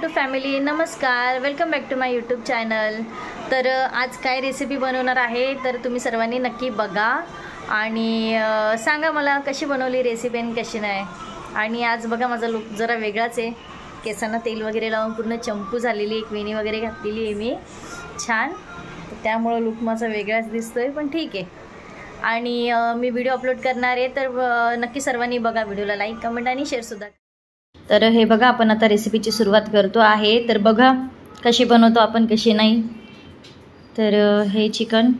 YouTube family, नमस्कार. Welcome back to my YouTube channel. तर आज काय रेसिपी बनवणार आहे तर तुम्ही सर्वांनी नक्की बघा आणि सांगा मला कशी बनवली रेसिपी आणि कशी नाही. आणि आज बघा माझा लुक जरा वेगळाच आहे. केसांना तेल वगैरे लावून पूर्ण चंपू झालेली, एक वेणी वगैरे घातलेली आहे मी छान. त्यामुळे लुक माझा वेगळाच दिसतोय, पण ठीक आहे. आणि मी व्हिडिओ अपलोड करणार आहे तर नक्की सर्वांनी बघा. व्हिडिओला लाईक, कमेंट आणि शेअरसुद्धा. तर हे बघा, आपण आता रेसिपीची सुरुवात करतो आहे. तर बघा कशी बनवतो आपण, कशी नाही. तर हे चिकन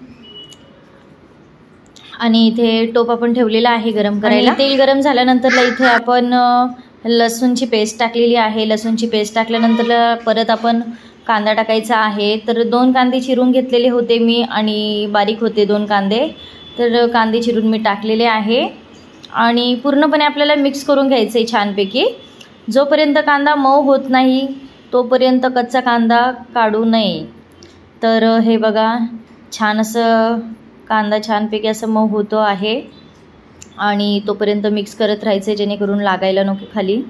आणि इथे टोप आपण ठेवलेला आहे गरम करायला. तेल गरम झाल्यानंतर इथे आपण लसूणची पेस्ट टाकलेली आहे. लसूणची पेस्ट टाकल्यानंतर परत आपण कांदा टाकायचा आहे. तर 2 कांदे चिरून घेतलेले होते मी आणि बारीक होते 2 कांदे. तर कांदे चिरून मी टाकलेले आहे आणि पूर्णपणे आपल्याला मिक्स करून घ्यायचं आहे छानपैकी. जोपर्यंत कांदा मऊ होत नाही तोपर्यंत कच्चा कांदा काढू नये. तर हे बघा, छान असं कांदा छानपैकी असं मऊ होतो आहे आणि तोपर्यंत मिक्स करत राहायचं जेणेकरून लागायला नको खाली.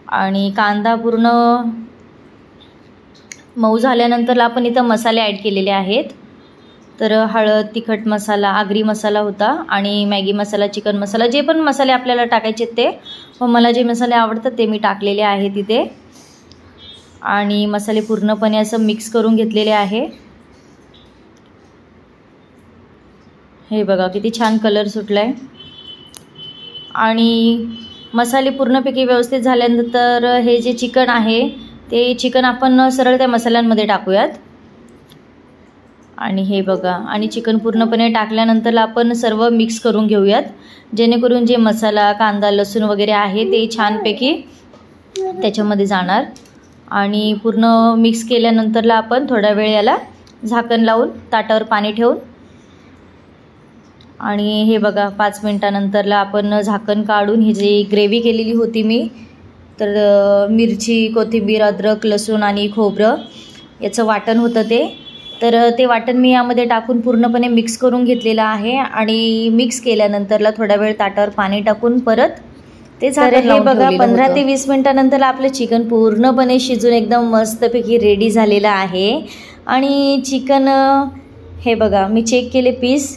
आणि कांदा पूर्ण मऊ झाल्यानंतर आपण इथं मसाले ॲड केलेले आहेत. तर हळद, तिखट मसाला, आगरी मसाला होता आणि मॅगी मसाला, चिकन मसाला, जे पण मसाले आपल्याला टाकायचे ते. व मला जे मसाले आवडतात ते मी टाकलेले आहे तिथे. आणि मसाले पूर्णपणे असं मिक्स करून घेतलेले आहे. हे बघा किती छान कलर सुटलाय. आणि मसाले पूर्णपैकी व्यवस्थित झाल्यानंतर हे जे चिकन आहे ते चिकन आपण सरळ त्या मसाल्यांमध्ये टाकूयात. आणि हे बघा, आणि चिकन पूर्णपणे टाकल्यानंतर आपण सर्व मिक्स करून घेऊयात जेणेकरून जे मसाला, कांदा, लसूण वगैरे आहे ते छानपैकी त्याच्यामध्ये जाणार. आणि पूर्ण मिक्स केल्यानंतर आपण थोडा वेळ याला झाकण लावून ताटावर पाणी ठेवून, आणि हे बघा 5 मिनिटानंतरला आपण झाकण काढून ही जी ग्रेव्ही केलेली होती मी, तर मिरची, कोथिंबीर, अद्रक, लसूण आणि खोबरं याचं वाटण होतं तर ते वाटण मी यामध्ये टाकून पूर्णपणे मिक्स करून घेतलेलं आहे. आणि मिक्स केल्यानंतरला थोडा वेळ ताटावर पाणी टाकून परत ते झाकण लावून बघा 15 ते 20 मिनिटानंतर आपलं चिकन पूर्णपणे शिजून एकदम मस्तपैकी रेडी झालेलं आहे. आणि चिकन हे बघा, मी चेक केले पीस,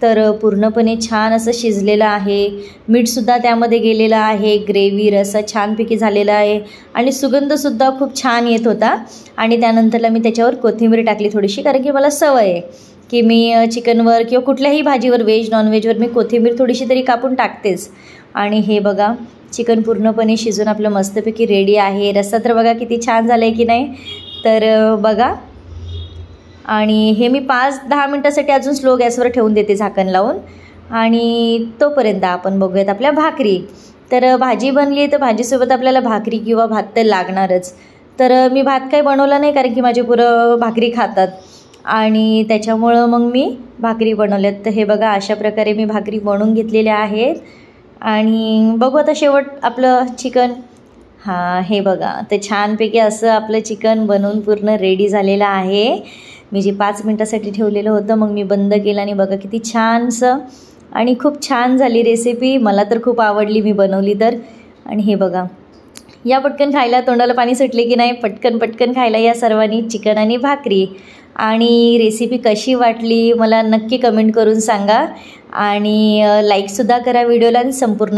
तर पूर्णपणे छान असं शिजलेलं आहे. मीठसुद्धा त्यामध्ये गेलेलं आहे. ग्रेव्ही, रस्सा छानपैकी झालेला आहे आणि सुगंधसुद्धा खूप छान येत होता. आणि त्यानंतरला मी त्याच्यावर कोथिंबीर टाकली थोडीशी, कारण की मला सवय आहे की मी चिकनवर किंवा कुठल्याही भाजीवर, व्हेज नॉनव्हेजवर मी कोथिंबीर थोडीशी तरी कापून टाकतेच. आणि हे बघा, चिकन पूर्णपणे शिजून आपलं मस्तपैकी रेडी आहे. रस्सा तर बघा किती छान झाला आहे की नाही. तर बघा, आणि हे मी 5-10 मिनटासाठी अजून स्लो गॅसवर ठेवून देते झाकण लावून. आणि तोपर्यंत आपण बघूयात आपल्या भाकरी. तर भाजी बनली आहे तर भाजीसोबत आपल्याला भाकरी किंवा भात तर लागणारच. तर मी भात काही बनवला नाही कारण की माझे पुरं भाकरी खातात आणि त्याच्यामुळं मग मी भाकरी बनवल्यात. तर हे बघा, अशा प्रकारे मी भाकरी बनवून घेतलेल्या आहेत. आणि बघू आता शेवट आपलं चिकन. हां, हे बघा, तर छानपैकी असं आपलं चिकन बनवून पूर्ण रेडी झालेलं आहे. मी जे 5 मिनटासाठी ठेवलेलं होतं मग मी बंद केलं आणि बघा किती छानसं आणि खूप छान झाली रेसिपी. मला तर खूप आवडली मी बनवली तर. आणि हे बघा, या पटकन खायला, तोंडाला पाणी सुटले की नाही, पटकन खायला या सर्वांनी चिकन आणि भाकरी. आणि रेसिपी कशी वाटली मला नक्की कमेंट करून सांगा आणि लाईकसुद्धा करा व्हिडिओला आणि संपूर्ण